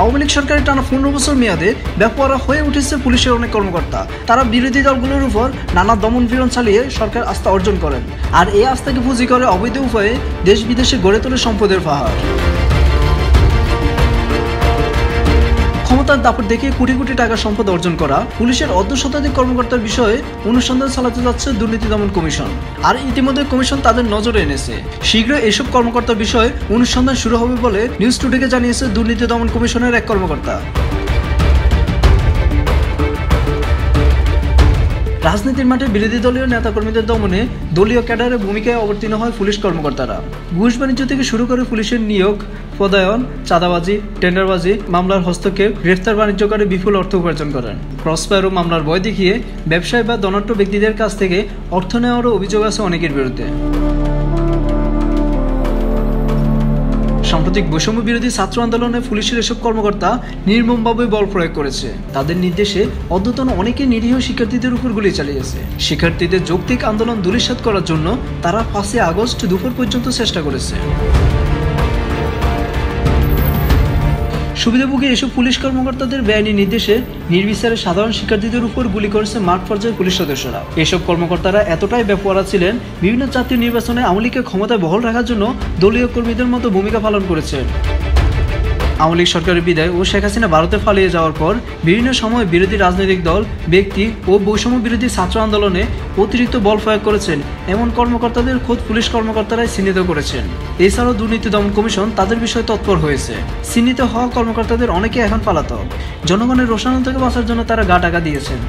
আওয়ামী লীগ সরকারের টানা 15 বছর মেয়াদে বেপরোয়া হয়ে উঠেছে পুলিশের অনেক কর্মকর্তা। তারা বিরোধী দলগুলোর উপর নানা দমন-পীড়ন চালিয়ে সরকার আস্থা অর্জন করেন, আর এই আস্থাকে পুঁজি করে অবৈধ উপায়ে দেশ বিদেশে গড়ে তোলে সম্পদের পাহাড়। ক্ষমতার দাপট দেখে কোটি কোটি টাকা সম্পদ অর্জন করা পুলিশের অর্ধশতাধিক কর্মকর্তার বিষয়ে অনুসন্ধান চালাতে যাচ্ছে দুর্নীতি দমন কমিশন। আর ইতিমধ্যে কমিশন তাদের নজরে এনেছে। শীঘ্রই এসব কর্মকর্তার বিষয়ে অনুসন্ধান শুরু হবে বলে নিউজ টুডেকে জানিয়েছে দুর্নীতি দমন কমিশনের এক কর্মকর্তা। রাজনীতির মাঠে বিরোধী দলীয় নেতাকর্মীদের দমনে দলীয় ক্যাডারের ভূমিকায় অবতীর্ণ হয় পুলিশ কর্মকর্তারা। ঘুষ বাণিজ্য থেকে শুরু করে পুলিশের নিয়োগ, পদায়ন, চাঁদাবাজি, টেন্ডারবাজি, মামলার হস্তক্ষেপ, গ্রেফতার বাণিজ্য করে বিপুল অর্থ উপার্জন করেন। ক্রসফায়ার ও মামলার ভয় দেখিয়ে ব্যবসায়ী বা ধনাঢ্য ব্যক্তিদের কাছ থেকে অর্থ নেওয়ারও অভিযোগ আছে অনেকের বিরুদ্ধে। সাম্প্রতিক বৈষম্য বিরোধী ছাত্র আন্দোলনে পুলিশের এসব কর্মকর্তা নির্মমভাবে বল প্রয়োগ করেছে। তাদের নির্দেশে অদ্যতন অনেকে নিরীহ শিক্ষার্থীদের উপর গুলি চালিয়েছে। শিক্ষার্থীদের যৌক্তিক আন্দোলন ধূলিসাৎ করার জন্য তারা 5 আগস্ট দুপুর পর্যন্ত চেষ্টা করেছে। সুবিধাভোগী এসব পুলিশ কর্মকর্তাদের বেআইনি নির্দেশে নির্বিচারে সাধারণ শিক্ষার্থীদের উপর গুলি করেছে মাঠ পর্যায়ের পুলিশ সদস্যরা। এসব কর্মকর্তারা এতটাই বেপরোয়া ছিলেন, বিভিন্ন জাতীয় নির্বাচনে আওয়ামী লীগকে ক্ষমতায় বহাল রাখার জন্য দলীয় কর্মীদের মতো ভূমিকা পালন করেছেন। আওয়ামী লীগ সরকারের বিদায় ও শেখ হাসিনা ভারতে পালিয়ে যাওয়ার পর বিভিন্ন সময় বিরোধী রাজনৈতিক দল, ব্যক্তি ও বৈষম্য বিরোধী ছাত্র আন্দোলনে অতিরিক্ত বল প্রয়োগ করেছেন এমন কর্মকর্তাদের খোদ পুলিশ কর্মকর্তারাই চিহ্নিত করেছেন। এছাড়াও দুর্নীতি দমন কমিশন তাদের বিষয়ে তৎপর হয়েছে। চিহ্নিত হওয়া কর্মকর্তাদের অনেকে এখন পলাতক। জনগণের রোষানল থেকে বাঁচার জন্য তারা গা টাকা দিয়েছেন।